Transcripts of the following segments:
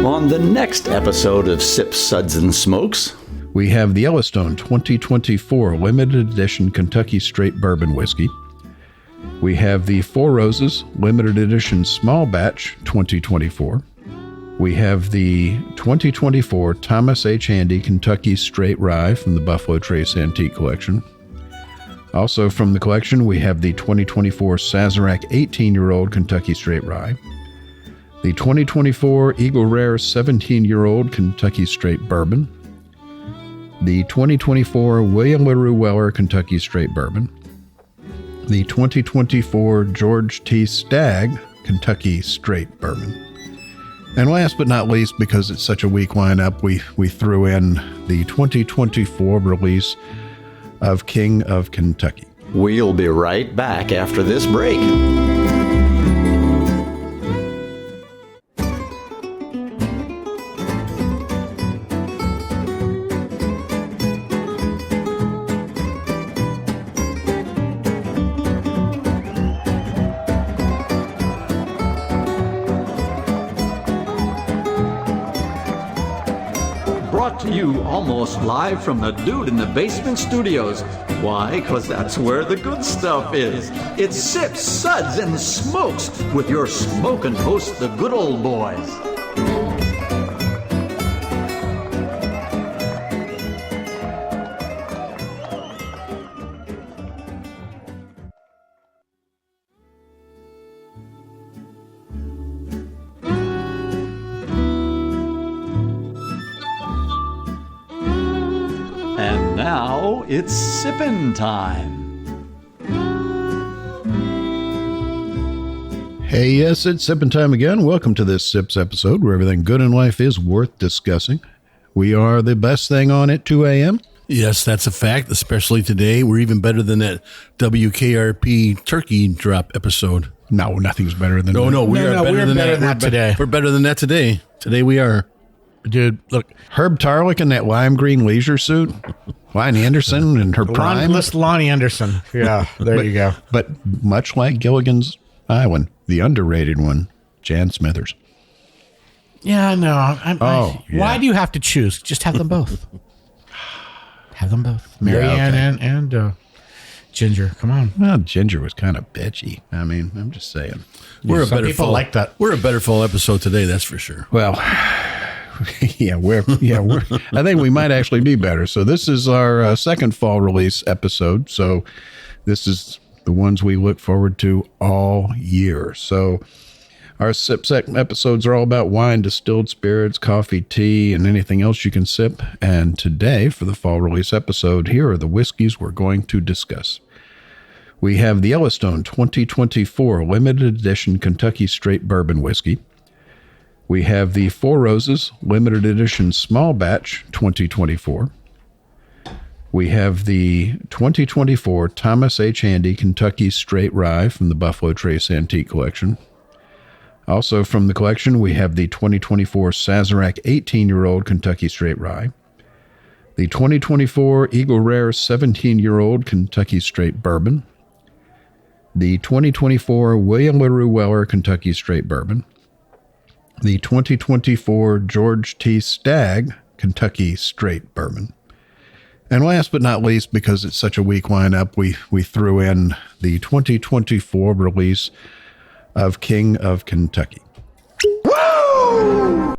On the next episode of Sips, Suds, and Smokes, we have the Yellowstone 2024 Limited Edition Kentucky Straight Bourbon Whiskey. We have the Four Roses Limited Edition Small Batch 2024. We have the 2024 Thomas H. Handy Kentucky Straight Rye from the Buffalo Trace Antique Collection. Also from the collection, we have the 2024 Sazerac 18-year-old Kentucky Straight Rye, the 2024 Eagle Rare 17-year-old Kentucky Straight Bourbon, the 2024 William LaRue Weller Kentucky Straight Bourbon, the 2024 George T. Stagg Kentucky Straight Bourbon. And last but not least, because it's such a weak lineup, we threw in the 2024 release of King of Kentucky. we'll be right back after this break. Brought to you almost live from the Dude in the Basement Studios. Why? Because that's where the good stuff is. It's Sips, Suds, and Smokes with your smoking hosts, the good old boys. And now it's sippin' time. Hey, yes, it's sipping time again. Welcome to this Sips episode where everything good in life is worth discussing. We are the best thing on at 2 a.m. Yes, that's a fact, especially today. We're even better than that WKRP turkey drop episode. No, nothing's better than that. No, we're better than that today. We're better than that today. Today we are. Dude, look, Herb Tarlick in that lime green leisure suit, Lonnie Anderson in her prime. Lonnie Anderson. Yeah, there you go. But much like Gilligan's Island, the underrated one, Jan Smithers. Yeah, no. Yeah. Why do you have to choose? Just have them both. Have them both. Marianne and Ginger. Come on. Well, Ginger was kind of bitchy. I mean, I'm just saying. We're Some people like that. We're a better fall episode today, that's for sure. Well, we're. I think we might actually be better. So this is our second fall release episode. So this is the ones we look forward to all year. So our sip episodes are all about wine, distilled spirits, coffee, tea, and anything else you can sip. And today, for the fall release episode, here are the whiskeys we're going to discuss. We have the Yellowstone 2024 Limited Edition Kentucky Straight Bourbon Whiskey. We have the Four Roses Limited Edition Small Batch 2024. We have the 2024 Thomas H. Handy Kentucky Straight Rye from the Buffalo Trace Antique Collection. Also from the collection, we have the 2024 Sazerac 18-year-old Kentucky Straight Rye, the 2024 Eagle Rare 17-year-old Kentucky Straight Bourbon, the 2024 William LaRue Weller Kentucky Straight Bourbon, the 2024 George T. Stagg Kentucky Straight Bourbon. And last but not least, because it's such a weak lineup, we threw in the 2024 release of King of Kentucky. Woo!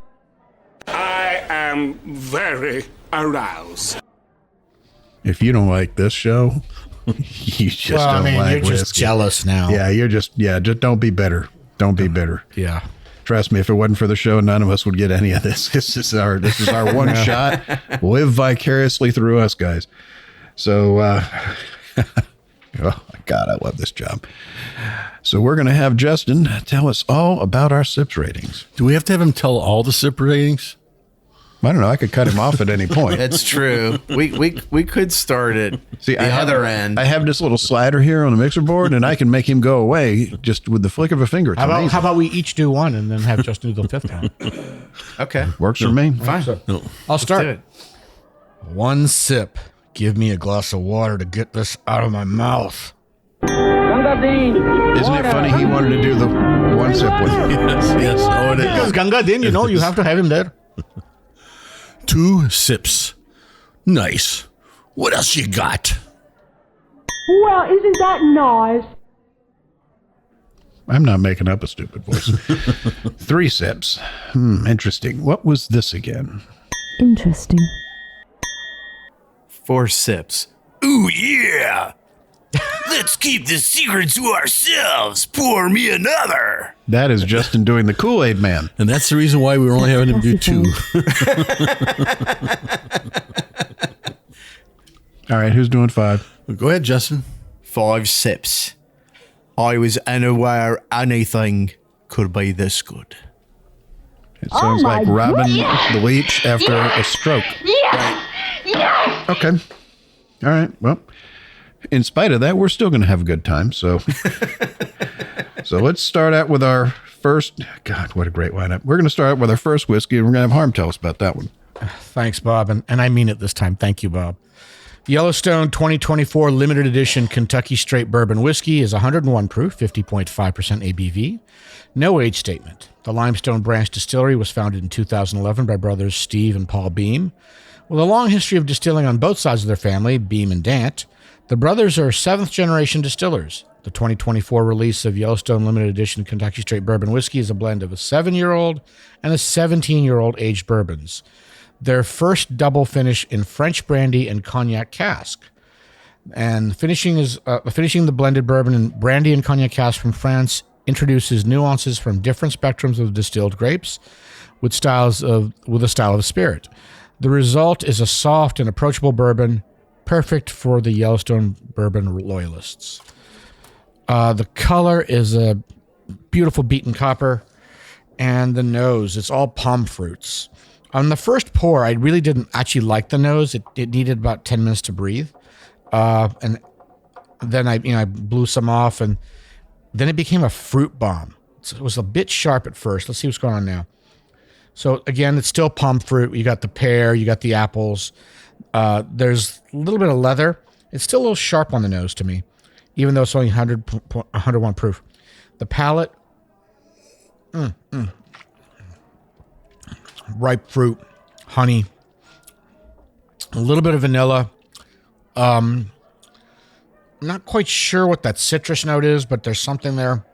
I am very aroused. If you don't like this show, you just don't like you're just whiskey. jealous now. Yeah, just don't be bitter. Don't be bitter. Yeah. Trust me, if it wasn't for the show, none of us would get any of this. This is our one shot. Live vicariously through us, guys. So, oh my God, I love this job. So we're going to have Justin tell us all about our sips ratings. Do we have to have him tell all the sip ratings? I don't know. I could cut him off at any point. That's true. We could start at the other end. I have this little slider here on the mixer board, and I can make him go away just with the flick of a finger. It's amazing. How about we each do one and then have Justin do the fifth one? Okay. Works for me. Fine. I'll start. do it. One sip. Give me a glass of water to get this out of my mouth. Isn't it funny he wanted to do the one sip with you. Yes. Oh, it is. Because Ganga Din, you have to have him there. 2 sips. Nice. What else you got? Well, isn't that nice? I'm not making up a stupid voice. 3 sips. Interesting. What was this again? Interesting. 4 sips. Ooh, yeah. Let's keep this secret to ourselves. Pour me another. That is Justin doing the Kool-Aid Man. And that's the reason why we were only having him do 2. All right, who's doing 5? Go ahead, Justin. 5 sips. I was unaware anything could be this good. It sounds like Robin the Leech after a stroke. Okay. All right. Well, in spite of that, we're still going to have a good time. So let's start out with our first. God, what a great lineup. We're going to start out with our first whiskey, and we're going to have Harm tell us about that one. Thanks, Bob. And I mean it this time. Thank you, Bob. Yellowstone 2024 limited edition Kentucky straight bourbon whiskey is 101 proof, 50.5% ABV. No age statement. The Limestone Branch Distillery was founded in 2011 by brothers Steve and Paul Beam. With a long history of distilling on both sides of their family, Beam and Dant, the brothers are 7th generation distillers. The 2024 release of Yellowstone limited edition Kentucky straight bourbon whiskey is a blend of a 7-year-old and a 17-year-old aged bourbons. Their first double finish in French brandy and cognac cask. And finishing the blended bourbon in brandy and cognac cask from France introduces nuances from different spectrums of distilled grapes with a style of spirit. The result is a soft and approachable bourbon, perfect for the Yellowstone bourbon loyalists. The color is a beautiful beaten copper, and the nose, it's all palm fruits. On the first pour, I really didn't actually like the nose. It needed about 10 minutes to breathe. And then I blew some off, and then it became a fruit bomb. So it was a bit sharp at first. Let's see what's going on now. So again, it's still palm fruit. You got the pear, you got the apples. There's a little bit of leather. It's still a little sharp on the nose to me, even though it's only 101 proof. The palate, ripe fruit, honey, a little bit of vanilla. Not quite sure what that citrus note is, but there's something there.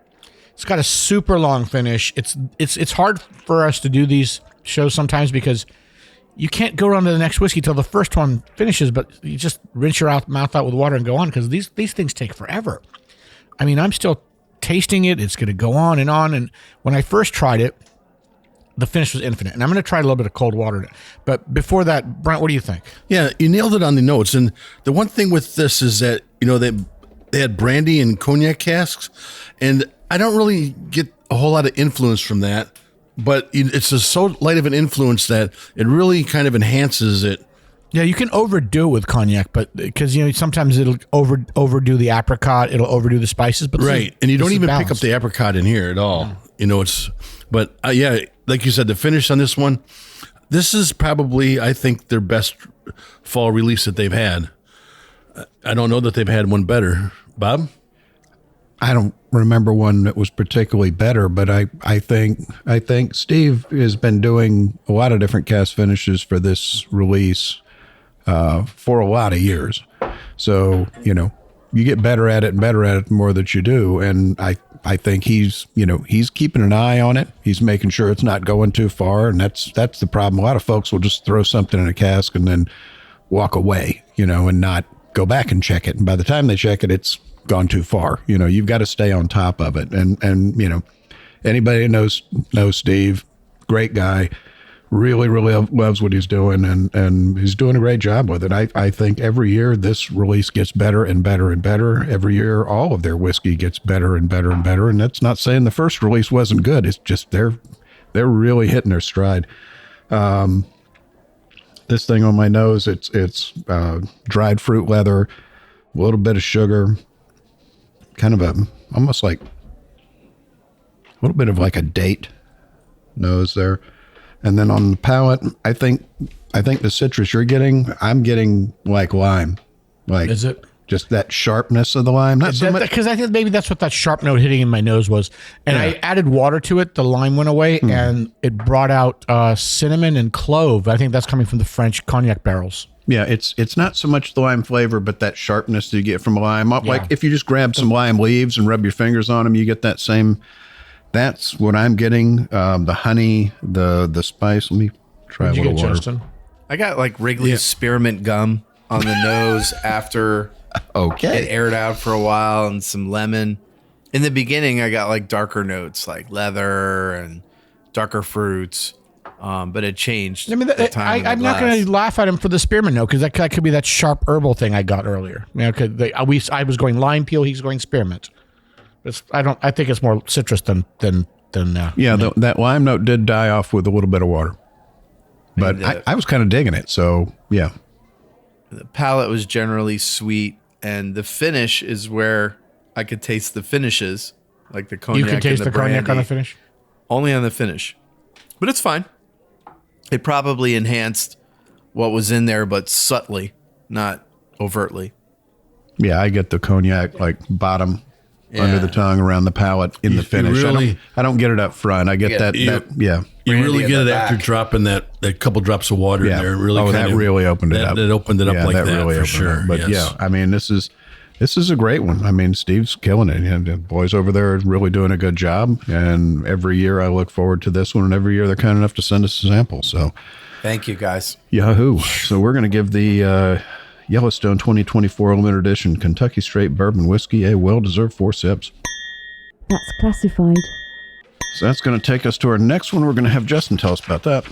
It's got a super long finish. It's hard for us to do these shows sometimes because you can't go on to the next whiskey till the first one finishes, but you just rinse your mouth out with water and go on because these things take forever. I mean, I'm still tasting it. It's going to go on. And when I first tried it, the finish was infinite. And I'm going to try a little bit of cold water in it. But before that, Brent, what do you think? Yeah, you nailed it on the notes. And the one thing with this is that, they had brandy and cognac casks, and I don't really get a whole lot of influence from that, but it's just so light of an influence that it really kind of enhances it. Yeah, you can overdo it with cognac, but because sometimes it'll overdo the apricot, it'll overdo the spices, but right, and you don't even pick up the apricot in here at all. Yeah. But like you said, the finish on this one, this is probably, I think, their best fall release that they've had. I don't know that they've had one better. Bob? I don't remember one that was particularly better, but I think Steve has been doing a lot of different cast finishes for this release for a lot of years. So, you get better at it and better at it the more that you do. And I think he's keeping an eye on it. He's making sure it's not going too far. And that's the problem. A lot of folks will just throw something in a cask and then walk away, and not go back and check it. And by the time they check it, it's gone too far. You've got to stay on top of it. And anybody that knows Steve, great guy, really, really loves what he's doing. And he's doing a great job with it. I think every year this release gets better and better and better. Every year, all of their whiskey gets better and better and better. And that's not saying the first release wasn't good. It's just, they're really hitting their stride. This thing on my nose, it's dried fruit leather, a little bit of sugar, kind of almost like a little bit of like a date nose there. And then on the palate, I think the citrus I'm getting like lime. Like, is it? Just that sharpness of the lime. Not so much. Because I think maybe that's what that sharp note hitting in my nose was. And I added water to it. The lime went away, and it brought out cinnamon and clove. I think that's coming from the French cognac barrels. Yeah, it's not so much the lime flavor, but that sharpness that you get from lime. Like if you just grab some lime leaves and rub your fingers on them, you get that same. That's what I'm getting. The honey, the spice. Let me try a little water. Justin? I got like Wrigley's spearmint gum on the nose after it aired out for a while, and some lemon. In the beginning, I got like darker notes like leather and darker fruits, but it changed. I mean, I'm not going to laugh at him for the spearmint note because that could be that sharp herbal thing I got earlier. You know, I was going lime peel, he's going spearmint. I think it's more citrus than. That lime note did die off with a little bit of water, but I was kind of digging it. So yeah, the palate was generally sweet, and the finish is where I could taste the finishes, like the cognac. You can taste the cognac on the finish. Only on the finish, but it's fine. It probably enhanced what was in there, but subtly, not overtly. Yeah, I get the cognac like bottom. Under the tongue, around the palate, in the finish. I don't get it up front. I get that. You really get it after dropping that couple drops of water in there. It really that really opened it up. That opened it up like that really for sure. But I mean, this is a great one. I mean, Steve's killing it. You know, the boys over there are really doing a good job. And every year I look forward to this one. And every year they're kind enough to send us a sample. So thank you, guys. Yahoo! So we're going to give the Yellowstone 2024 limited edition Kentucky Straight Bourbon Whiskey a well-deserved 4 sips. That's classified. So that's going to take us to our next one. We're going to have Justin tell us about that.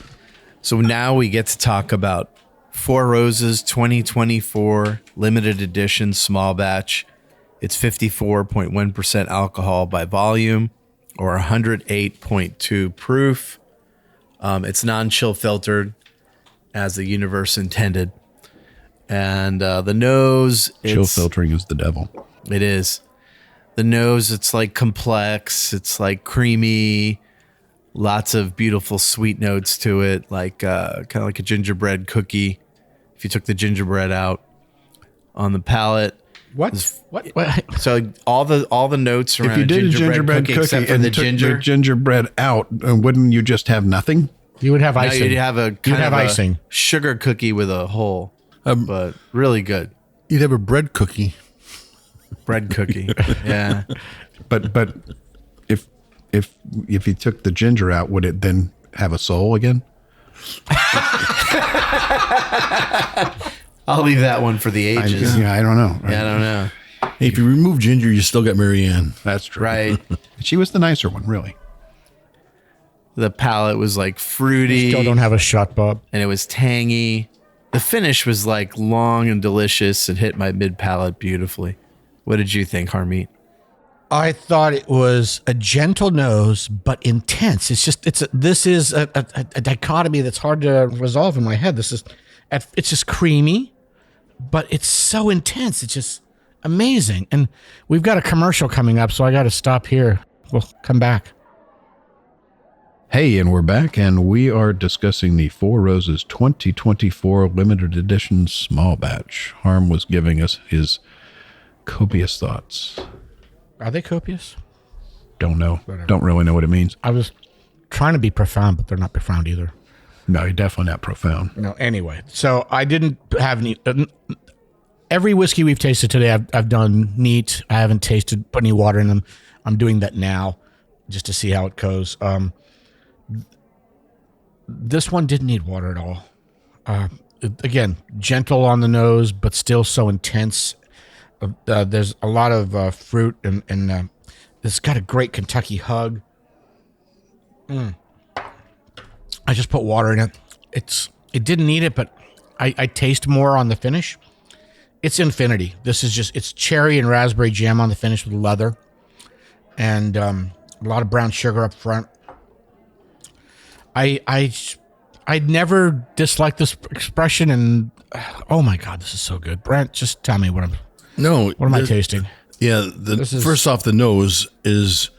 So now we get to talk about Four Roses 2024 limited edition small batch. It's 54.1% alcohol by volume, or 108.2 proof. It's non-chill filtered, as the universe intended. And the nose, chill filtering is the devil. It is. The nose, it's like complex. It's like creamy. Lots of beautiful sweet notes to it, like kind of like a gingerbread cookie. If you took the gingerbread out on the palate, what? So all the notes around if you did a gingerbread cookie except for and the took ginger, the gingerbread out, wouldn't you just have nothing? You would have icing. No, you'd have a kind of icing, sugar cookie with a hole. But really good. You'd have a bread cookie. Bread cookie. Yeah. But if you took the ginger out, would it then have a soul again? I'll leave that one for the ages. I don't know. Yeah, I don't know. Hey, if you remove ginger, you still got Marianne. That's true. Right. She was the nicer one, really. The palate was like fruity. Still don't have a shot, Bob. And it was tangy. The finish was like long and delicious. It hit my mid palate beautifully. What did you think, Harmeet? I thought it was a gentle nose, but intense. This is a dichotomy that's hard to resolve in my head. It's just creamy, but it's so intense. It's just amazing. And we've got a commercial coming up, so I got to stop here. We'll come back. Hey, and we're back, and we are discussing the Four Roses 2024 limited edition small batch. Harm was giving us his copious thoughts. Are they copious? Don't know. Whatever. Don't really know what it means. I was trying to be profound, but they're not profound either. No, you're definitely not profound. No, anyway. So I didn't have any... every whiskey we've tasted today, I've done neat. I haven't put any water in them. I'm doing that now just to see how it goes. This one didn't need water at all. Again, gentle on the nose, but still so intense. There's a lot of fruit, and it's got a great Kentucky hug. I just put water in it. It didn't need it, but I taste more on the finish. It's infinity. It's cherry and raspberry jam on the finish with leather, and a lot of brown sugar up front. I never disliked this expression, and oh my God, this is so good. Brent, just tell me what am I tasting? Yeah, first off, the nose is.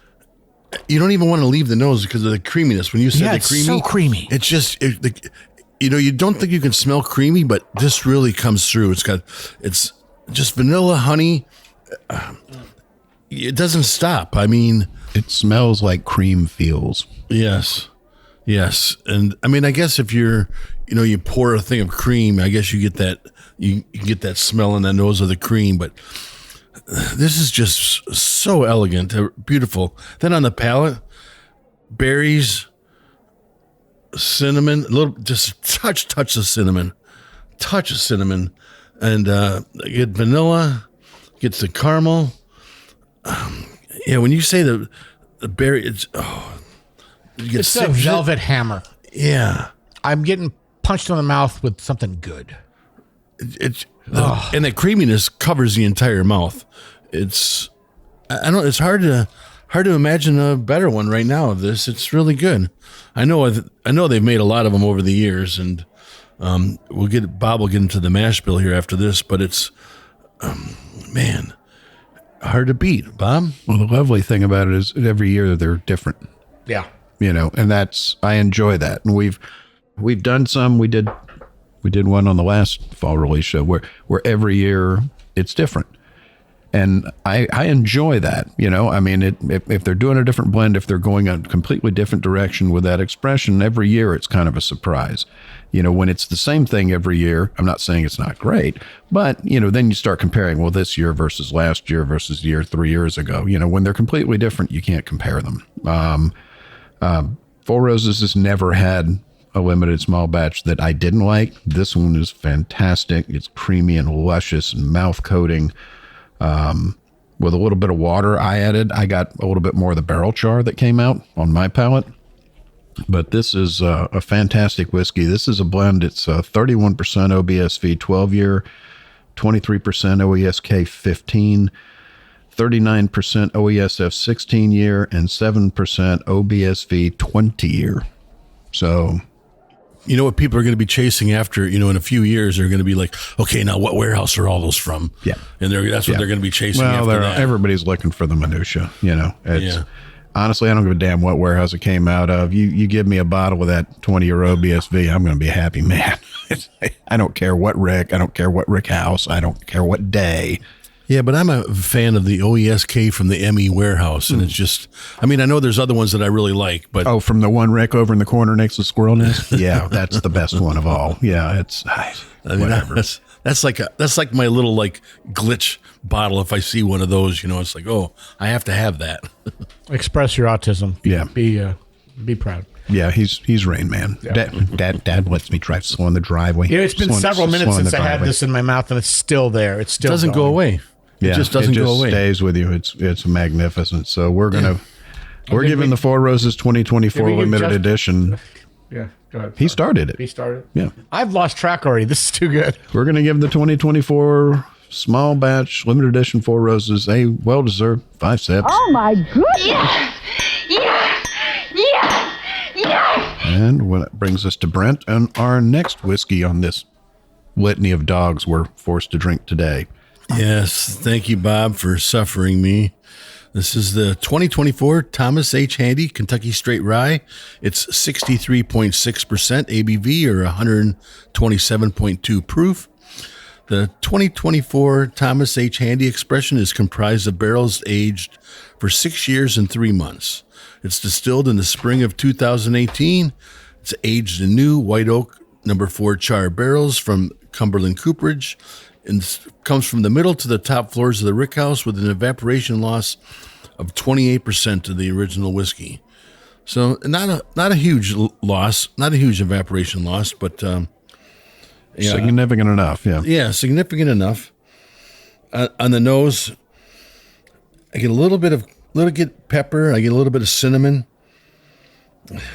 You don't even want to leave the nose because of the creaminess. When you said the creamy, it's so creamy. It's just you don't think you can smell creamy, but this really comes through. just vanilla, honey. It doesn't stop. I mean, It smells like cream feels. yes. And I mean, I guess if you pour a thing of cream, I guess you get that smell in the nose of the cream, but this is just so elegant, beautiful. Then on the palate, berries, cinnamon, just a touch of cinnamon, and get vanilla, gets the caramel. When you say the berry, it's a velvet hammer. Yeah, I'm getting punched in the mouth with something good. And the creaminess covers the entire mouth. It's hard to imagine a better one right now of this. It's really good. I know they've made a lot of them over the years, and Bob will get into the mash bill here after this, but it's hard to beat, Bob. Well, the lovely thing about it is every year they're different. Yeah. And I enjoy that. And we've done some. We did one on the last fall release show where every year it's different. And I enjoy that, I mean, if they're doing a different blend, if they're going a completely different direction with that expression, every year it's kind of a surprise. When it's the same thing every year, I'm not saying it's not great, but, then you start comparing, well, this year versus last year versus year 3 years ago. When they're completely different, you can't compare them. Four Roses has never had a limited small batch that I didn't like. This one is fantastic. It's creamy and luscious and mouth coating. With a little bit of water I got a little bit more of the barrel char that came out on my palate. But this is a fantastic whiskey. This is a blend. It's 31% OBSV 12-year, 23% OESK 15, 39% OESF 16-year, and 7% OBSV 20-year. So... You know what people are going to be chasing after, in a few years, they're going to be like, okay, now what warehouse are all those from? Yeah. And that's what they're going to be chasing after that. Everybody's looking for the minutia, Honestly, I don't give a damn what warehouse it came out of. You give me a bottle of that 20-year OBSV, I'm going to be a happy man. I don't care what Rick. I don't care what Rick House. I don't care what day. Yeah, but I'm a fan of the OESK from the ME warehouse, and it's just, I mean, I know there's other ones that I really like, but... Oh, from the one Rick over in the corner next to Squirrel Nest? Yeah, that's the best one of all. Yeah, whatever. That's like my little glitch bottle. If I see one of those, it's like, oh, I have to have that. Express your autism. Yeah. Be proud. Yeah, he's Rain Man. Yeah. Dad lets me drive slow in the driveway. It's been several minutes since I had this in my mouth, and it's still there. It still doesn't go away. It just doesn't go away. Stays with you. It's magnificent. So we're giving the Four Roses 2024 limited edition. Yeah, go ahead. He started it. He started. Yeah, I've lost track already. This is too good. We're gonna give the 2024 small batch limited edition Four Roses a well-deserved 5 sips. Oh my goodness! Yeah. And when it brings us to Brent and our next whiskey on this litany of dogs we're forced to drink today. Yes, thank you, Bob, for suffering me. This is the 2024 Thomas H. Handy Kentucky Straight Rye. It's 63.6% ABV or 127.2 proof. The 2024 Thomas H. Handy expression is comprised of barrels aged for 6 years and 3 months. It's distilled in the spring of 2018. It's aged in new white oak number 4 char barrels from Cumberland Cooperage. And comes from the middle to the top floors of the rick house with an evaporation loss of 28% of the original whiskey. So not a huge loss, not a huge evaporation loss, but significant enough. Yeah, significant enough. On the nose, I get a little bit pepper. I get a little bit of cinnamon,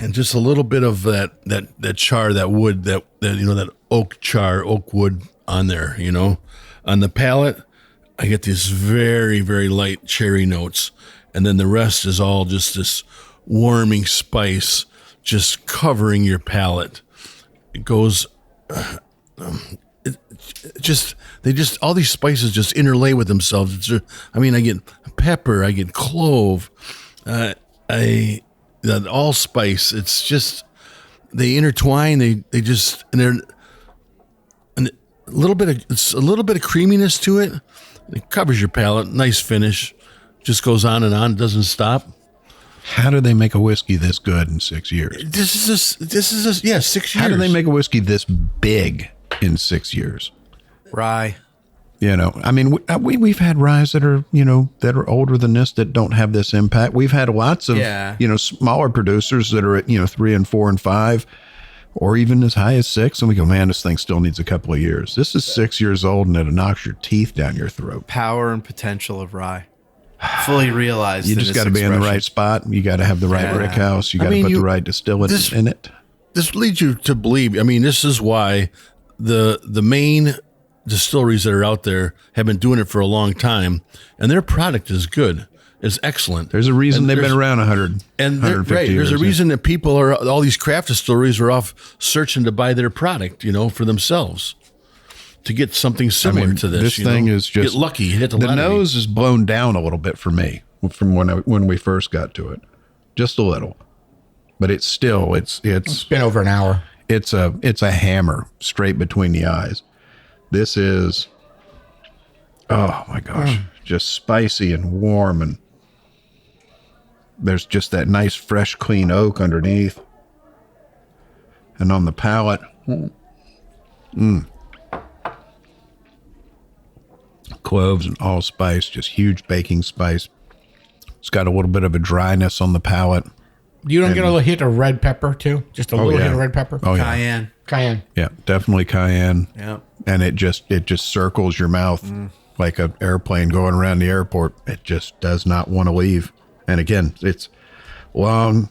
and just a little bit of that char, that wood, that oak char, oak wood on there. On the palate, I get these very, very light cherry notes, and then the rest is all just this warming spice, just covering your palate. It goes. All these spices just interlay with themselves. I get pepper, I get clove, allspice. It's just, they intertwine. They just, and they're, and it's a little bit of creaminess to it. It covers your palate. Nice finish. Just goes on and on. Doesn't stop. How do they make a whiskey this good in 6 years? This is 6 years. How do they make a whiskey this big in 6 years? Rye. You know, I mean, we've had ryes that are, you know, that are older than this that don't have this impact. We've had lots of, you know, smaller producers that are at, you know, 3 and 4 and 5, or even as high as 6. And we go, man, this thing still needs a couple of years. This is 6 years old and it knocks your teeth down your throat. Power and potential of rye. Fully realized. You just got to be in the right spot. You got to have the right brick house. You got to put the right distillate in it. This leads you to believe. I mean, this is why the main distilleries that are out there have been doing it for a long time, and their product is good. It's excellent. There's a reason they've been around 100 and 150 years. There's a reason that people are, all these craft distilleries are off searching to buy their product, you know, for themselves to get something similar to this. This thing is just get lucky. Hit the nose is blown down a little bit for me from when we first got to it, just a little, but it's still it's been over an hour. It's a hammer straight between the eyes. This is, oh my gosh, just spicy and warm, and there's just that nice fresh clean oak underneath, and on the palate, cloves and allspice, just huge baking spice. It's got a little bit of a dryness on the palate. You don't get a little hit of red pepper too? Just a little hit of red pepper? Oh, yeah. Cayenne. Yeah, definitely cayenne. Yeah. And it just circles your mouth like an airplane going around the airport. It just does not want to leave. And again, it's long.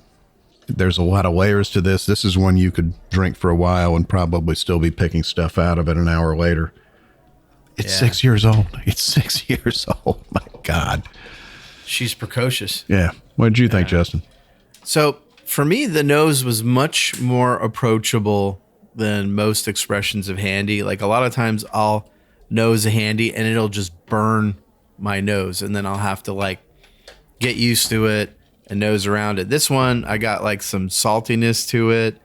There's a lot of layers to this. This is one you could drink for a while and probably still be picking stuff out of it an hour later. It's 6 years old. It's 6 years old. My God. She's precocious. Yeah. What did you think, Justin? So for me, the nose was much more approachable than most expressions of handy. Like a lot of times I'll nose a handy and it'll just burn my nose, and then I'll have to like get used to it and nose around it. This one, I got like some saltiness to it.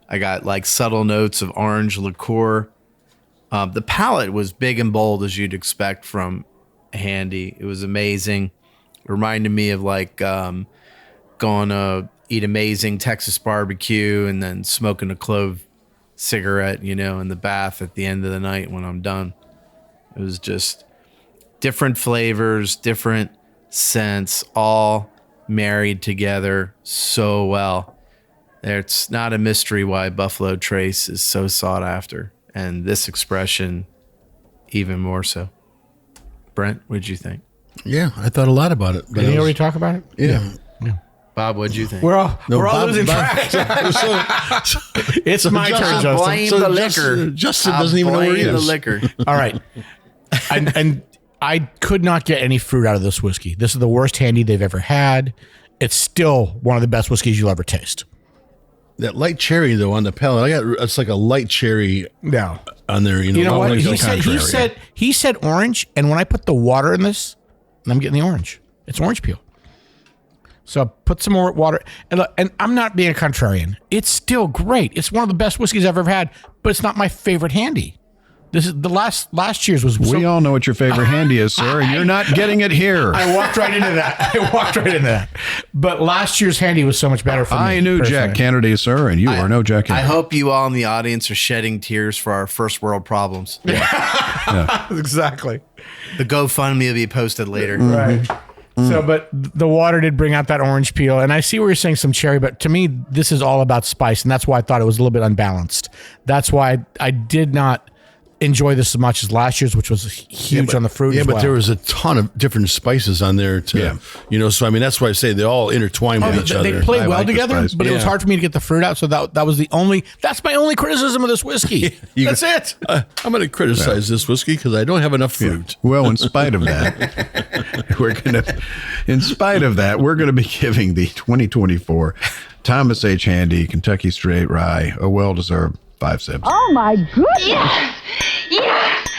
I got like subtle notes of orange liqueur. The palate was big and bold as you'd expect from a handy. It was amazing. It reminded me of like going to eat amazing Texas barbecue and then smoking a clove cigarette, you know, in the bath at the end of the night when I'm done. It was just different flavors, different scents, all married together so well. It's not a mystery why Buffalo Trace is so sought after, and this expression even more so. Brent, what'd you think? Yeah, I thought a lot about it. Did you already talk about it? Yeah. Bob, what'd you think? We're all losing track. It's my turn, Justin. Blame the liquor. Justin doesn't even know where he is. The liquor. All right. And I could not get any fruit out of this whiskey. This is the worst handy they've ever had. It's still one of the best whiskeys you'll ever taste. That light cherry though on the palate, it's like a light cherry on there. You know what? Like He said orange, and when I put the water in this, I'm getting the orange. It's orange peel. So I put some more water, and I'm not being a contrarian. It's still great. It's one of the best whiskeys I've ever had, but it's not my favorite handy. This is the last year's was. We all know what your favorite handy is, sir, and you're not getting it here. I walked right into that. But last year's handy was so much better for me. I knew personally. Jack Kennedy, sir, and you are no Jack Kennedy. I hope you all in the audience are shedding tears for our first world problems. Exactly. The GoFundMe will be posted later. Right. So, but the water did bring out that orange peel, and I see where you're saying some cherry, but to me, this is all about spice, and that's why I thought it was a little bit unbalanced. That's why I did not enjoy this as much as last year's, which was huge on the fruit. Yeah, as but well. there was a ton of different spices on there too. You know, so I mean, that's why I say they all intertwine with each other. They play well together, spice. but it was hard for me to get the fruit out. So that's my only criticism of this whiskey. That's it. I'm going to criticize this whiskey because I don't have enough fruit. Well, in spite of that, we're going to be giving the 2024 Thomas H. Handy Kentucky Straight Rye a well-deserved 5 sips. Oh my goodness! Yes!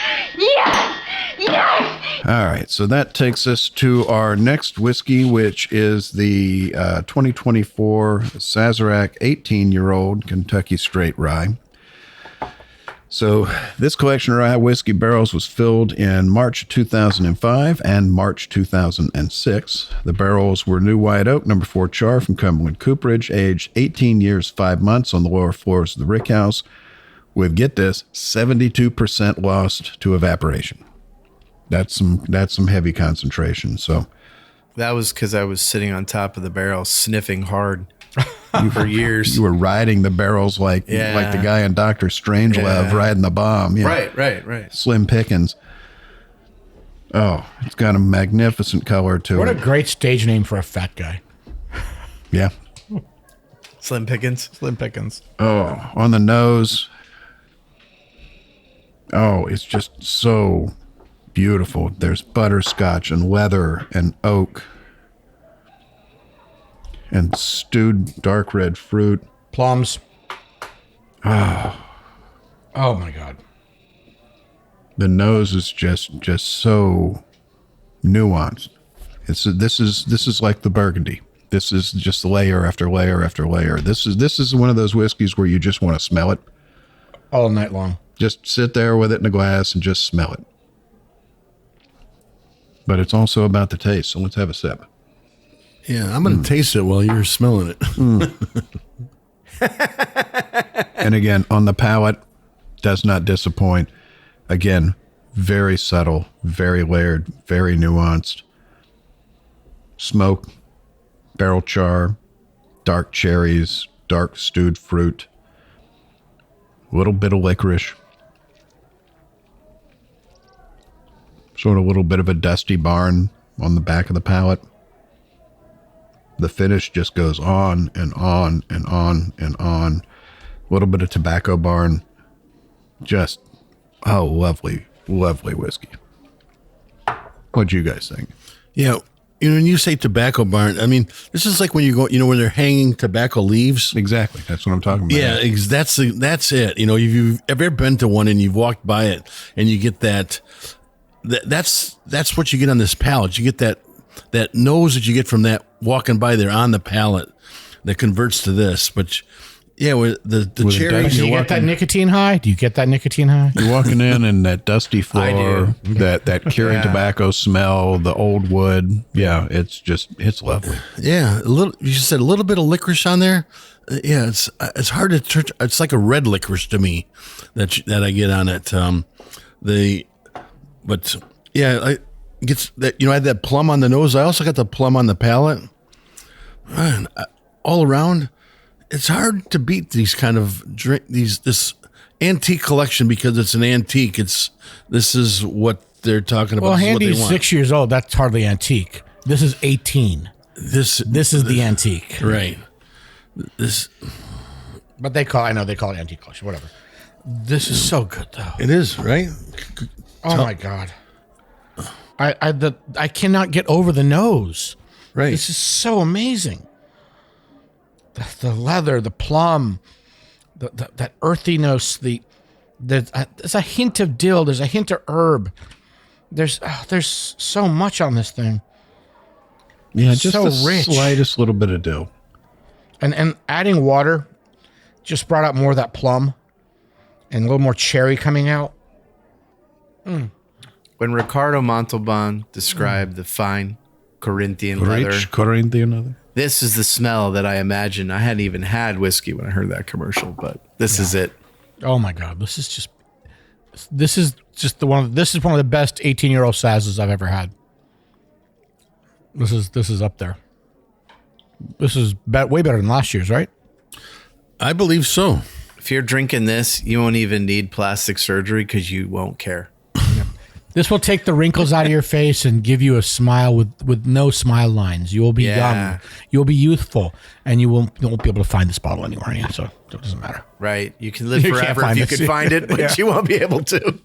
All right, so that takes us to our next whiskey, which is the 2024 Sazerac 18-year-old Kentucky Straight Rye. So this collection of rye whiskey barrels was filled in March 2005 and March 2006. The barrels were new white oak, number 4 char from Cumberland Cooperage, aged 18 years, 5 months on the lower floors of the rick house, with, get this, 72% lost to evaporation. That's some heavy concentration. So That was because I was sitting on top of the barrel sniffing hard for years. you were riding the barrels like the guy in Dr. Strangelove riding the bomb. Yeah. Right. Slim Pickens. Oh, it's got a magnificent color to What it. a great stage name for a fat guy. Yeah. Slim Pickens. Slim Pickens. Oh, on the nose. Oh, it's just so beautiful. There's butterscotch and leather and oak and stewed dark red fruit. Plums. Oh my God. The nose is just so nuanced. This is like the Burgundy. This is just layer after layer after layer. This is one of those whiskeys where you just want to smell it all night long. Just sit there with it in a glass and just smell it. But it's also about the taste. So let's have a sip. Yeah, I'm going to taste it while you're smelling it. And again, on the palate, does not disappoint. Again, very subtle, very layered, very nuanced. Smoke, barrel char, dark cherries, dark stewed fruit, a little bit of licorice, sort of a little bit of a dusty barn on the back of the palate. The finish just goes on and on and on and on. A little bit of tobacco barn. Just, oh, lovely, lovely whiskey. What'd you guys think? Yeah. When you say tobacco barn, I mean, this is like when you go, when they're hanging tobacco leaves. Exactly. That's what I'm talking about. Yeah, that's it. If you've ever been to one and you've walked by it and you get that's what you get on this palate. You get that nose that you get from that walking by there on the palate that converts to this. But yeah, with the cherries. Do you get that nicotine high? Do you get that nicotine high? You're walking in and that dusty floor, that curing tobacco smell, the old wood. Yeah, it's lovely. Yeah, you said a little bit of licorice on there. Yeah, it's hard to turn. It's like a red licorice to me that I get on it. But yeah, I had that plum on the nose. I also got the plum on the palate. Man, all around, it's hard to beat these kind of this antique collection because it's an antique. This is what they're talking about. Well, this Handy's 6 years old. That's hardly antique. This is 18. This is the antique, right? But they call it antique collection. Whatever. This is so good, though. It is, right? Oh my God. I cannot get over the nose. Right. This is so amazing. The leather, the plum, that earthiness, there's a hint of dill, there's a hint of herb. There's so much on this thing. Yeah, just so the rich. slightest little bit of dill. And adding water just brought out more of that plum and a little more cherry coming out. When Ricardo Montalban described the fine Corinthian leather, Corinthian leather. this is the smell that I imagine. I hadn't even had whiskey when I heard that commercial, but this is it. Oh my God, this is one of the best 18-year-old Sazes I've ever had. This is up there. This is way better than last year's, right? I believe so. If you're drinking this, you won't even need plastic surgery because you won't care. This will take the wrinkles out of your face and give you a smile with no smile lines. You will be young. You'll be youthful, and you won't be able to find this bottle anywhere. Yeah, so it doesn't matter. Right. You can live forever if you could find it, but you won't be able to.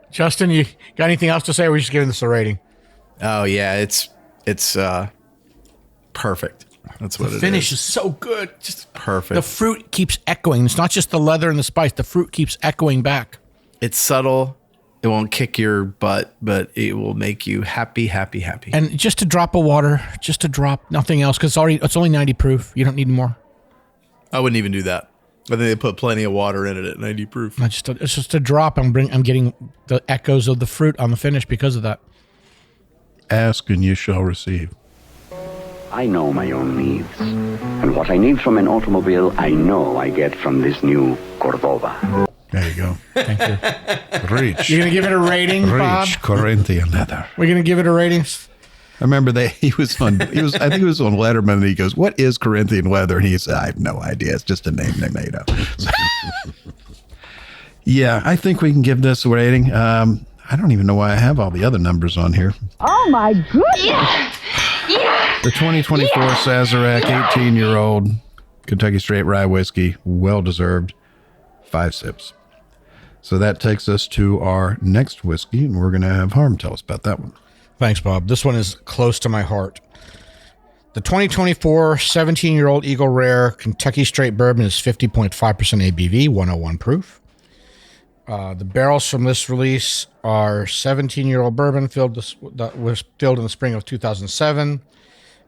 Justin, you got anything else to say, or are we just giving this a rating? Oh, yeah. It's perfect. That's what it is. The finish is so good. Just perfect. The fruit keeps echoing. It's not just the leather and the spice. The fruit keeps echoing back. It's subtle. It won't kick your butt, but it will make you happy, happy, happy. And just a drop of water, just a drop, nothing else, because it's only 90 proof. You don't need more. I wouldn't even do that. I think they put plenty of water in it at 90 proof. It's just a drop. I'm getting the echoes of the fruit on the finish because of that. Ask and you shall receive. I know my own needs. And what I need from an automobile, I know I get from this new Cordoba. There you go. Thank you. Reach. You're going to give it a rating, Bob? Reach Corinthian leather. We're going to give it a rating? I remember I think he was on Letterman, and he goes, "What is Corinthian leather?" And he said, "I have no idea. It's just a name they made up." Yeah, I think we can give this a rating. I don't even know why I have all the other numbers on here. Oh my goodness! Yes! The 2024 Sazerac 18-year-old Kentucky Straight Rye Whiskey, well-deserved, 5 sips. So that takes us to our next whiskey, and we're going to have Harm tell us about that one. Thanks, Bob. This one is close to my heart. The 2024 17-year-old Eagle Rare Kentucky Straight Bourbon is 50.5% ABV, 101 proof. The barrels from this release are 17-year-old bourbon that was filled in the spring of 2007.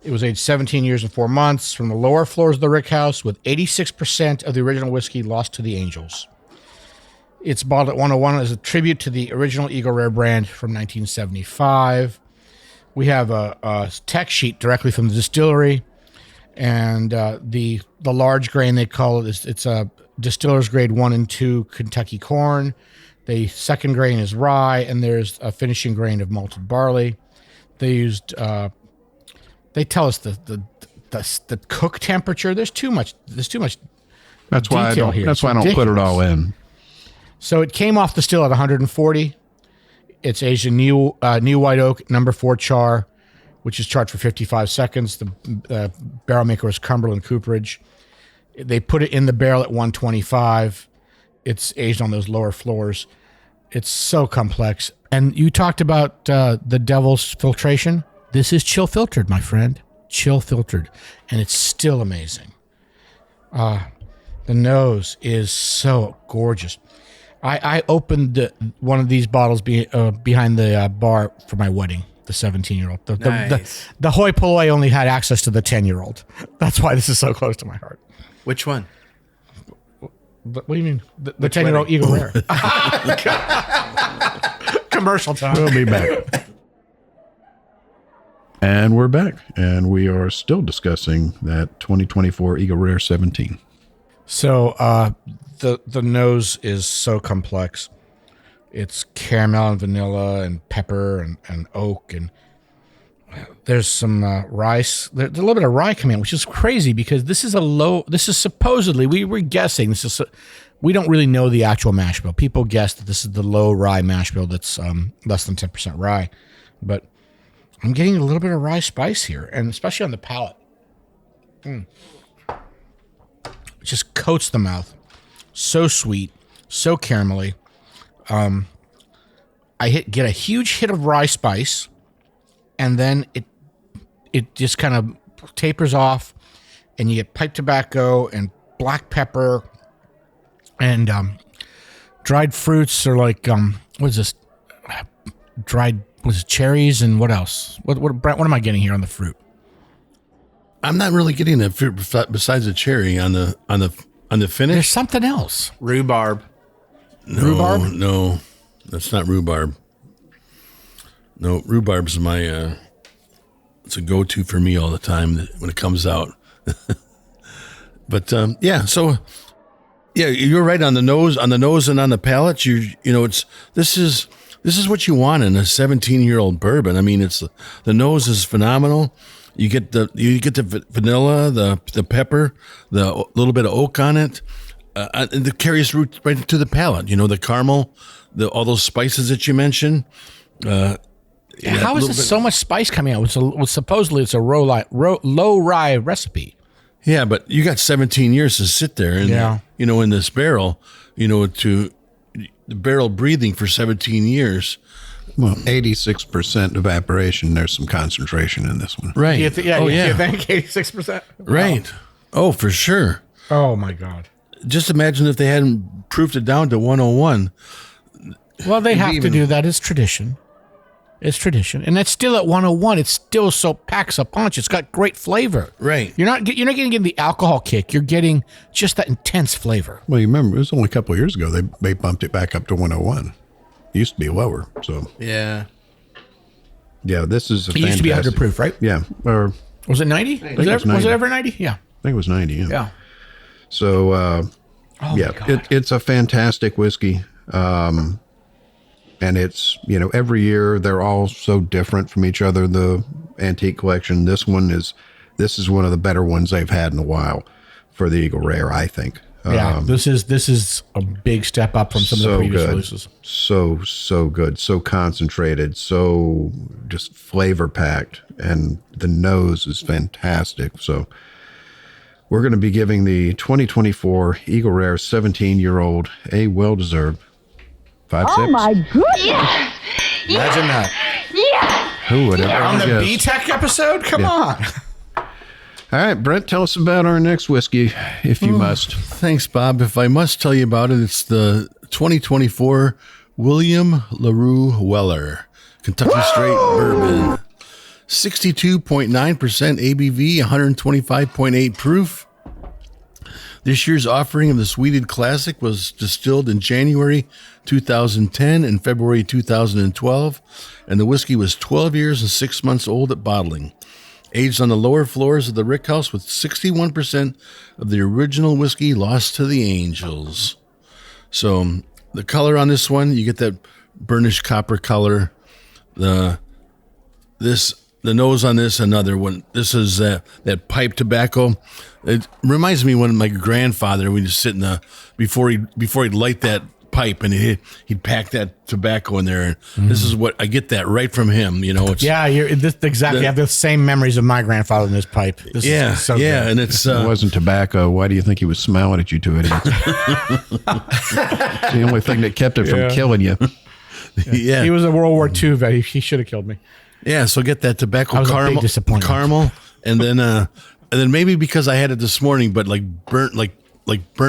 It was aged 17 years and 4 months from the lower floors of the Rick House, with 86% of the original whiskey lost to the angels. It's bottled at 101 as a tribute to the original Eagle Rare brand from 1975. We have a tech sheet directly from the distillery, and the large grain, they call it, it's a distiller's grade 1 and 2 Kentucky corn. The second grain is rye, and there's a finishing grain of malted barley. They used they tell us the cook temperature. There's too much. That's why I don't. Here. That's why I don't put it all in. So it came off the still at 140. It's aged in new white oak, number 4 char, which is charred for 55 seconds. The barrel maker is Cumberland Cooperage. They put it in the barrel at 125. It's aged on those lower floors. It's so complex. And you talked about the devil's filtration. This is chill filtered, my friend. Chill filtered. And it's still amazing. The nose is so gorgeous. I opened one of these bottles behind the bar for my wedding, the 17-year-old. Nice. The hoi polloi only had access to the 10-year-old. That's why this is so close to my heart. Which one? What do you mean? The 10-year-old Eagle Rare. Commercial time. We'll be back. And we're back. And we are still discussing that 2024 Eagle Rare 17. So the nose is so complex. It's caramel and vanilla and pepper and oak, and there's some rice. There's a little bit of rye coming in, which is crazy because this is supposedly, we were guessing, we don't really know the actual mash bill. People guess that this is the low rye mash bill that's less than 10% rye. But I'm getting a little bit of rye spice here, and especially on the palate. It just coats the mouth. So sweet, so caramelly. I get a huge hit of rye spice, and then it just kind of tapers off, and you get pipe tobacco and black pepper and dried fruits, or like what is this? Cherries, and what else? What Brent? What am I getting here on the fruit? I'm not really getting the fruit besides the cherry on the finish. There's something else. Rhubarb. No, Rhubarb? No, that's not rhubarb. No, rhubarb's my it's a go-to for me all the time when it comes out. But yeah, so yeah, you're right on the nose and on the palate. This is what you want in a 17-year-old bourbon. I mean, the nose is phenomenal. You get the vanilla, the pepper, the little bit of oak on it. And it carries right to the palate. The caramel, all those spices that you mentioned. How is there so much spice coming out? Supposedly it's a low rye recipe. Yeah, but you got 17 years to sit there, and in this barrel, to the barrel breathing for 17 years. Well, 86% evaporation. There's some concentration in this one. Right. You think 86%? Right. Wow. Oh, for sure. Oh my God. Just imagine if they hadn't proofed it down to 101. Well, they have to do that. It's tradition. It's tradition, and that's still at 101. It still so packs a punch. It's got great flavor. Right. You're not getting the alcohol kick. You're getting just that intense flavor. Well, you remember, it was only a couple of years ago they bumped it back up to 101. It used to be lower. So, Yeah. yeah, this is a It used to be 100 proof, right? Yeah. Or Was it 90? Was it was it 90. ever 90? Yeah. I think it was 90. Yeah. Yeah. So, Oh, yeah, my God. it's a fantastic whiskey. And it's, every year they're all so different from each other. The antique collection, this is one of the better ones they've had in a while for the Eagle Rare, I think. Yeah, this is a big step up from some of the previous releases. So good, so concentrated, so just flavor packed, and the nose is fantastic. So we're going to be giving the 2024 Eagle Rare 17-year-old a well-deserved 5 sips. Oh my goodness! Yes! Imagine that. Yes! Who would ever On the guess? B-Tech episode? Come on. All right, Brent, tell us about our next whiskey, if you must. Thanks, Bob. If I must tell you about it, it's the 2024 William LaRue Weller Kentucky Straight Bourbon. 62.9% ABV, 125.8 proof. This year's offering of the Sweeted Classic was distilled in January 2010 and February 2012, and the whiskey was 12 years and 6 months old at bottling. Aged on the lower floors of the Rick House with 61% of the original whiskey lost to the angels. So the color on this one, you get that burnished copper color. The nose on this, another one. This is that pipe tobacco. It reminds me when my grandfather, we'd just sit in before he'd light that pipe and he'd pack that tobacco in there. This is what I get that right from him. It's I have the same memories of my grandfather in this pipe. This is so good. and it's It wasn't tobacco. Why do you think he was smiling at you two idiots? It's the only thing that kept it from killing you. yeah. He was a World War II vet. He should have killed me. Yeah, so get that tobacco I was a big disappointment. caramel, and then maybe because I had it this morning, but like burnt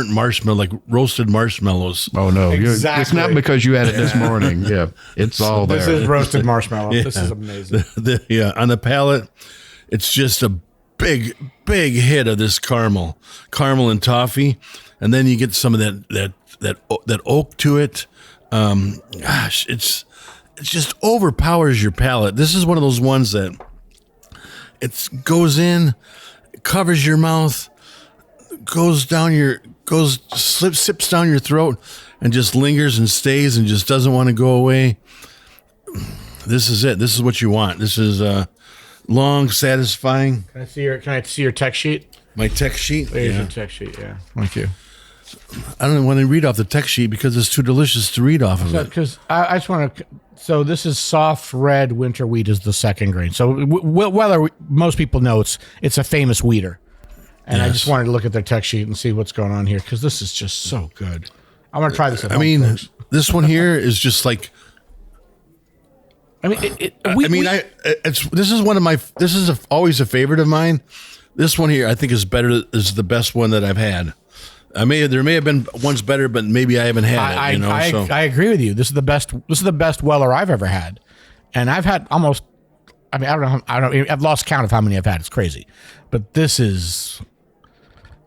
marshmallow, like roasted marshmallows. Oh, no. Exactly. It's not because you had it this morning. Yeah, it's all there. This is roasted marshmallow. Yeah. This is amazing. On the palate, it's just a big hit of this caramel and toffee, and then you get some of that oak to it. Gosh, it just overpowers your palate. This is one of those ones that it goes in, covers your mouth, sips down your throat, and just lingers and stays and just doesn't want to go away. This is it. This is what you want. This is long, satisfying. Can I see your text sheet? My text sheet. There's your text sheet. Yeah. Thank you. I don't want to read off the text sheet because it's too delicious to read off of it. Because I just want to. So this is soft red winter wheat is the second grain. So Weller, most people know it's a famous wheater, and Yes. I just wanted to look at their text sheet and see what's going on here because this is just so good. I'm gonna try this at home, folks. This one here is just like. This is one of my. This is always a favorite of mine. This one here, I think, is the best one that I've had. There may have been ones better, but maybe I haven't had it. I agree with you. This is the best. This is the best Weller I've ever had, and I've had almost. I mean, I don't know. I've lost count of how many I've had. It's crazy, but this is.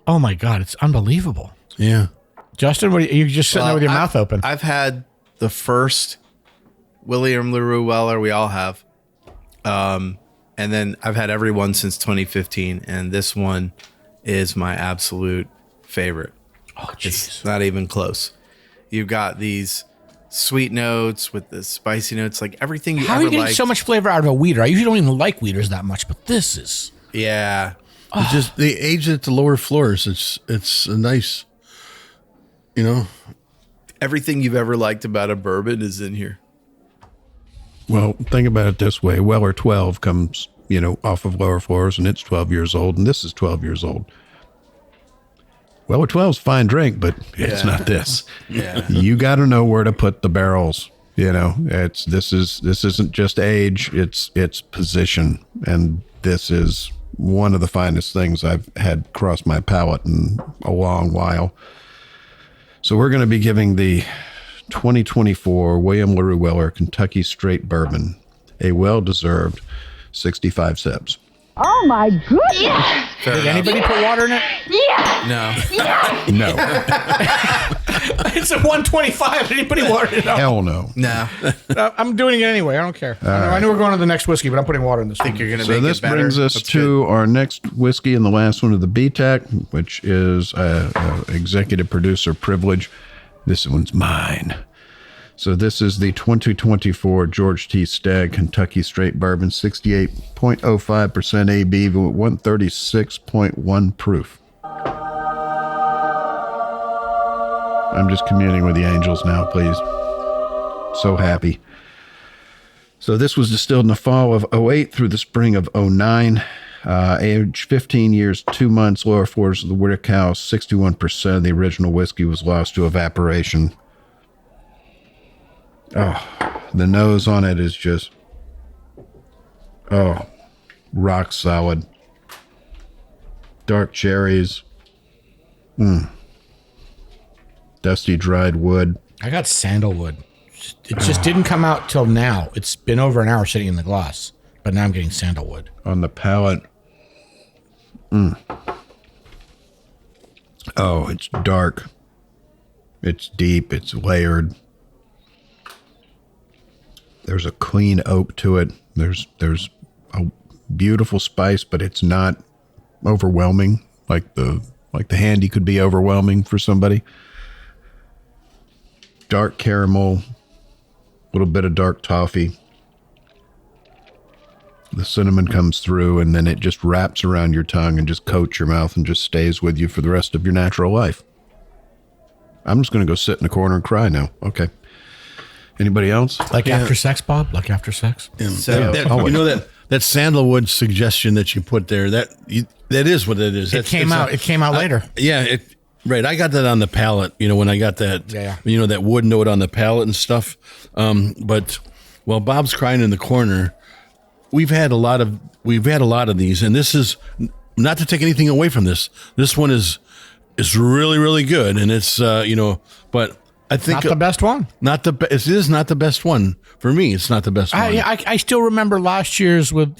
Oh my God! It's unbelievable. Yeah, Justin, you're just sitting there with your mouth open. I've had the first William LaRue Weller. We all have, and then I've had every one since 2015, and this one is my absolute favorite. Oh, It's not even close. You've got these sweet notes with the spicy notes, like everything you How are ever you getting liked. so much flavor out of a wheater? I usually don't even like wheaters that much, but this is. Yeah. It's just they age it at the lower floors. It's a nice, Everything you've ever liked about a bourbon is in here. Well, think about it this way. Weller 12 comes, off of lower floors, and it's 12 years old, and this is 12 years old. Weller 12's a fine drink, but it's not this. Yeah. You got to know where to put the barrels. This isn't just age, it's position, and this is one of the finest things I've had cross my palate in a long while. So we're going to be giving the 2024 William LaRue Weller Kentucky Straight Bourbon A well-deserved 65 sips. Oh my goodness! Did anybody put water in it? No. No. It's a 125. Did anybody water it up? Hell no. No. I'm doing it anyway. I don't care. I know we're going to the next whiskey, but I'm putting water in this one. Think you're going to So make this it better? brings us That's to good. our next whiskey and the last one of the BTAC, which is executive producer privilege. This one's mine. So this is the 2024 George T. Stagg Kentucky Straight Bourbon, 68.05% ABV with 136.1 proof. I'm just communing with the angels now, please. So happy. So this was distilled in the fall of 08 through the spring of 09. Age 15 years, 2 months, lower floors of the Wick House, 61% of the original whiskey was lost to evaporation. Oh, the nose on it is just, rock solid. Dark cherries. Dusty dried wood. I got sandalwood. It just didn't come out till now. It's been over an hour sitting in the glass, but now I'm getting sandalwood. On the palate. Oh, it's dark. It's deep. It's layered. There's a clean oak to it. There's a beautiful spice, but it's not overwhelming. Like the handy could be overwhelming for somebody. Dark caramel, a little bit of dark toffee. The cinnamon comes through, and then it just wraps around your tongue and just coats your mouth and just stays with you for the rest of your natural life. I'm just going to go sit in the corner and cry now. Okay. Anybody else? Like after sex, Bob? Like after sex? So, You know that sandalwood suggestion that you put there, that is what it is. It came out later. Right. I got that on the palate, when I got that, Yeah. that wood note on the palate and stuff. But while Bob's crying in the corner, we've had a lot of these, and this is not to take anything away from this. This one is really, really good. And it's, but I think Not the best one. It is not the best one for me. It's not the best one. I still remember last year's with,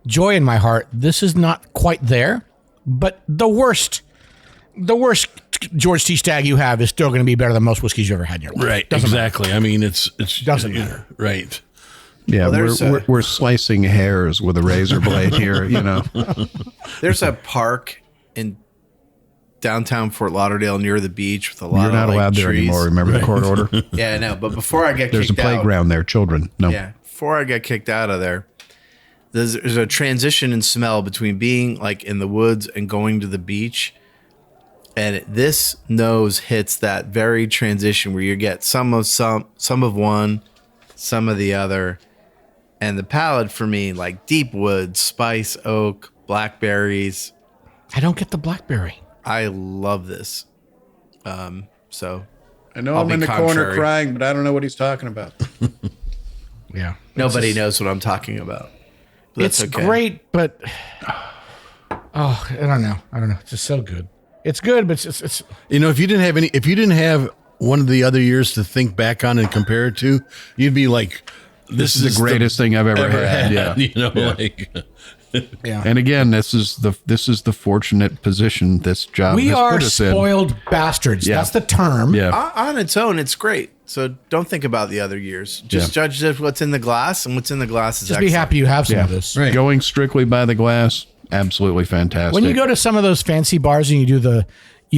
joy in my heart. This is not quite there, but the worst George T. Stagg you have is still going to be better than most whiskeys you ever had in your life. Right. Doesn't Exactly. I mean, it's Doesn't matter. Right. Yeah, Well, we're slicing hairs with a razor blade here, There's a park in downtown Fort Lauderdale near the beach with a lot You're not of allowed there trees. anymore. Remember the court order? Yeah, I know. But before I get There's a kicked out, playground there, children. No. yeah, before I got kicked out of there, there's a transition in smell between being like in the woods and going to the beach. And this nose hits that very transition where you get some of one, some of the other. And the palate for me, like deep wood, spice, oak, blackberries. I don't get the blackberry. I love this. So I know I'll I'm be in the corner contrary. crying, but I don't know what he's talking about. Yeah. nobody knows what I'm talking about. But that's It's okay. great, but I don't know. It's just so good. It's good, but it's If you didn't have one of the other years to think back on and compare it to, you'd be like, This is the greatest thing I've ever had. Yeah. yeah. And again, this is the fortunate position this job We has are put us spoiled bastards. Yeah. That's the term. in. Yeah. On its own, it's great. So don't think about the other years. Just judge what's in the glass, and what's in the glass is Just be excellent. happy you have some of this. Right. Going strictly by the glass, absolutely fantastic. When you go to some of those fancy bars and you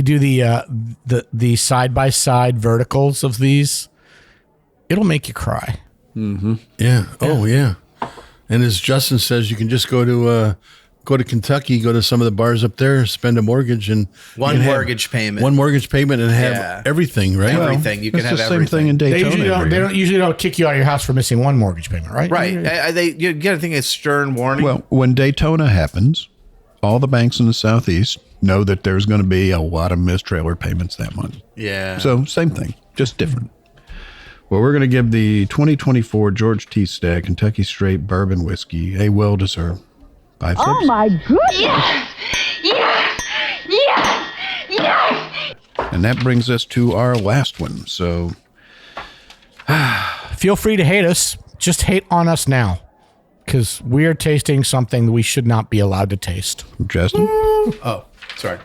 do the side by side verticals of these, it'll make you cry. Yeah. Oh, yeah. And as Justin says, you can just go to Kentucky, go to some of the bars up there, spend a mortgage and One you can have mortgage payment. one mortage payment, and have Yeah. everything, right? Everything. You can it's have the same everything. thing in They Daytona. usually don't kick you out of your house for missing one mortgage payment, right? Right. You got to think it's stern warning. Well, when Daytona happens, all the banks in the Southeast know that there's going to be a lot of missed trailer payments that month. yeah. So same thing, just different. Well, we're going to give the 2024 George T. Stagg Kentucky Straight Bourbon Whiskey a well-deserved 5 sips. Oh my goodness! And that brings us to our last one. So Feel free to hate us, just hate on us now, because we are tasting something we should not be allowed to taste. Justin, Oh, sorry.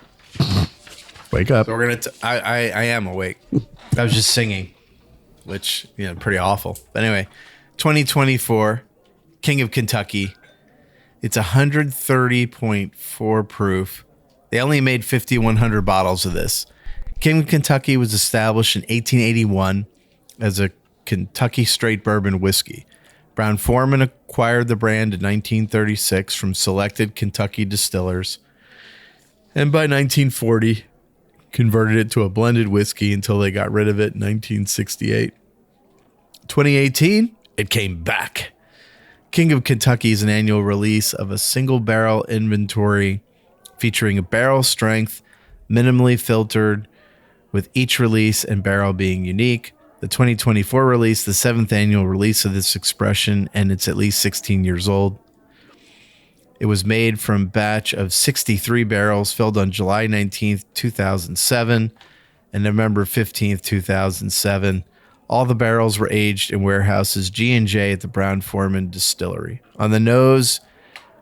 wake up. So we're gonna. I am awake. I was just singing, which pretty awful. But anyway, 2024, King of Kentucky. It's 130.4 proof. They only made 5,100 bottles of this. King of Kentucky was established in 1881 as a Kentucky straight bourbon whiskey. Brown-Forman acquired the brand in 1936 from selected Kentucky distillers, and by 1940 converted it to a blended whiskey until they got rid of it in 1968. 2018, it came back. King of Kentucky is an annual release of a single barrel inventory featuring a barrel strength, minimally filtered, with each release and barrel being unique. The 2024 release, the 7th annual release of this expression, and it's at least 16 years old. It was made from a batch of 63 barrels filled on July 19th, 2007 and November 15th, 2007. All the barrels were aged in warehouses G&J at the Brown-Forman distillery. On the nose,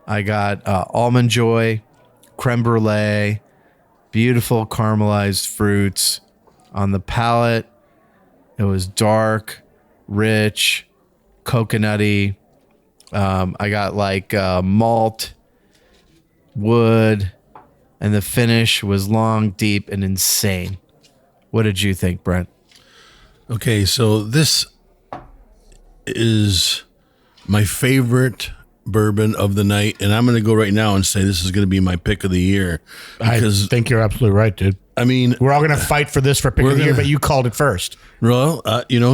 I got almond joy, creme brulee, beautiful caramelized fruits. On the palate, it was dark, rich, coconutty. I got like malt, wood, and the finish was long, deep, and insane. What did you think, Brent? Okay, so this is my favorite bourbon of the night, and I'm going to go right now and say this is going to be my pick of the year. Because I think you're absolutely right, dude. I mean, We're all going to fight for this for pick of the year, but you called it first. well,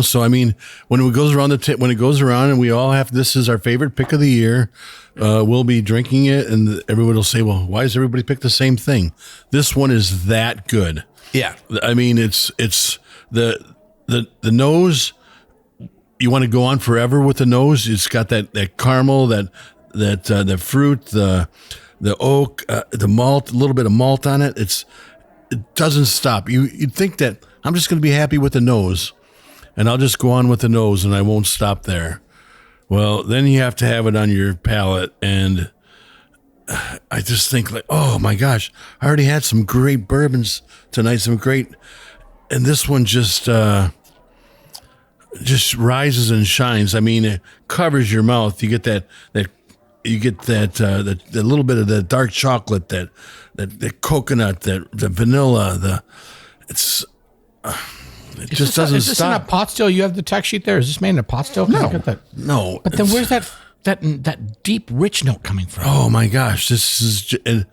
so I mean, when it goes around when it goes around, and we all have this is our favorite pick of the year. We'll be drinking it, and everyone will say, "Well, why does everybody pick the same thing?" This one is that good. Yeah. I mean, it's the nose. You want to go on forever with the nose. It's got that caramel, that the fruit, the oak, the malt, a little bit of malt on it. It doesn't stop. You'd think that I'm just going to be happy with the nose, and I'll just go on with the nose, and I won't stop there. Well, then you have to have it on your palate, and I just think like, oh my gosh, I already had some great bourbons tonight, and this one just rises and shines. I mean, it covers your mouth. You get that little bit of the dark chocolate, that coconut, the vanilla, it just doesn't Is this in a stop. pot still? You have the text sheet there. Is this made in a pot still? No. But then where's that deep, rich note coming from? Oh my gosh, this is. And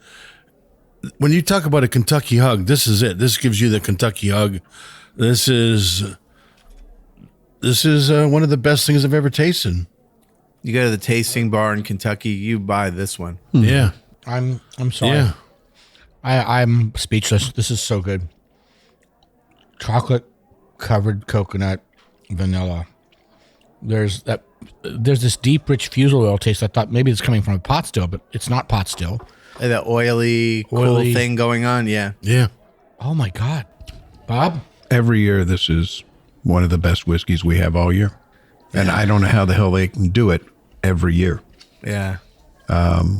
when you talk about a Kentucky hug, this is it. This gives you the Kentucky hug. This is one of the best things I've ever tasted. You go to the tasting bar in Kentucky, you buy this one. Yeah. I'm sorry. Yeah. I'm speechless. This is so good. Chocolate covered coconut, vanilla. There's this deep, rich fusel oil taste. I thought maybe it's coming from a pot still, but it's not pot still. That oily, cool thing going on. Yeah. Yeah. Oh my God. Bob? Every year, this is one of the best whiskeys we have all year. And I don't know how the hell they can do it every year. Yeah.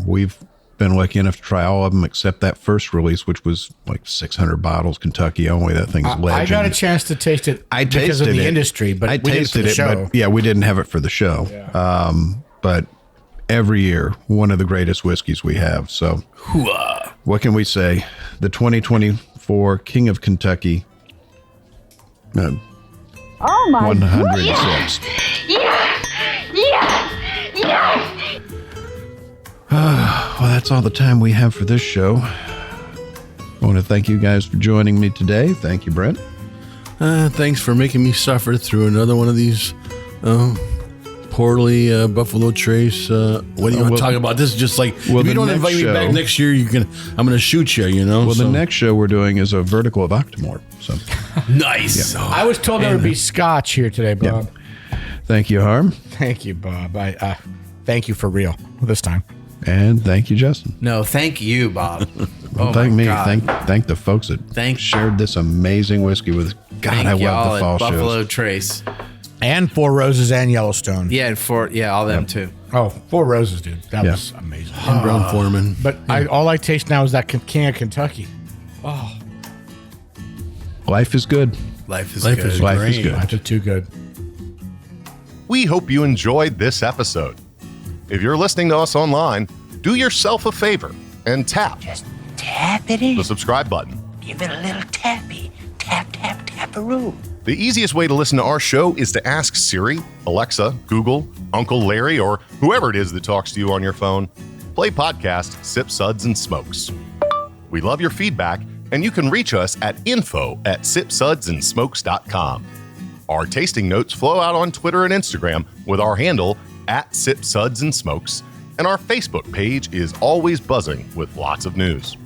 We've been lucky enough to try all of them except that first release, which was like 600 bottles, Kentucky only. That thing's legend. I got a chance to taste it because of the industry, but I we did it for tasted the it, show. but yeah, we didn't have it for the show. Yeah. But every year, one of the greatest whiskeys we have. So what can we say? The 2024 King of Kentucky. Oh my 106. Well, that's all the time we have for this show. I want to thank you guys for joining me today. Thank you, Brent. Thanks for making me suffer through another one of these poorly Buffalo Trace. What do you want to talk about? This is just like, if you don't invite me back next year, I'm going to shoot you, you know? Well, the next show we're doing is a vertical of Octomore. So nice. Yeah. I was told there would be scotch here today, Bob. Yeah. Thank you, Harm. Thank you, Bob. I thank you for real this time. And thank you, Justin. No, thank you, Bob. Thank me. God. Thank the folks that shared this amazing whiskey with. God, Thank I y'all love the fall at Buffalo shows. Trace. And Four Roses and Yellowstone. Yeah, and all them too. Oh, Four Roses, dude. That was amazing. And Brown Foreman. But all I taste now is that King of Kentucky. Oh. Life is good. Life is Life good. is Life is great. good. Life is too good. We hope you enjoyed this episode. If you're listening to us online, do yourself a favor and tap Tap it in. the subscribe button. Give it a little tappy. Tap, tap, taparoo. The easiest way to listen to our show is to ask Siri, Alexa, Google, Uncle Larry, or whoever it is that talks to you on your phone. Play podcast Sip, Suds, and Smokes. We love your feedback, and you can reach us at info@sipsudsandsmokes.com. Our tasting notes flow out on Twitter and Instagram with our handle @SipSudsAndSmokes, and our Facebook page is always buzzing with lots of news.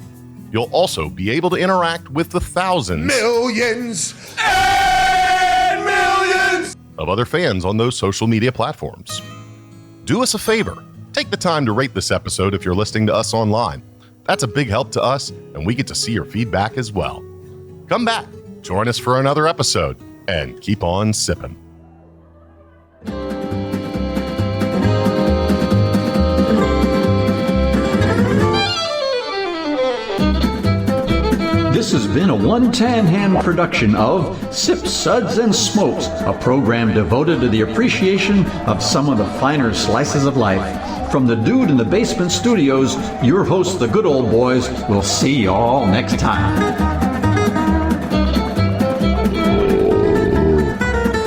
You'll also be able to interact with the thousands, Millions and millions. of other fans on those social media platforms. Do us a favor. Take the time to rate this episode if you're listening to us online. That's a big help to us, and we get to see your feedback as well. Come back, join us for another episode, and keep on sipping. This has been a One Tan Hand production of Sip, Suds, and Smokes, a program devoted to the appreciation of some of the finer slices of life. From the Dude in the Basement Studios, your hosts, the Good Old Boys, will see you all next time.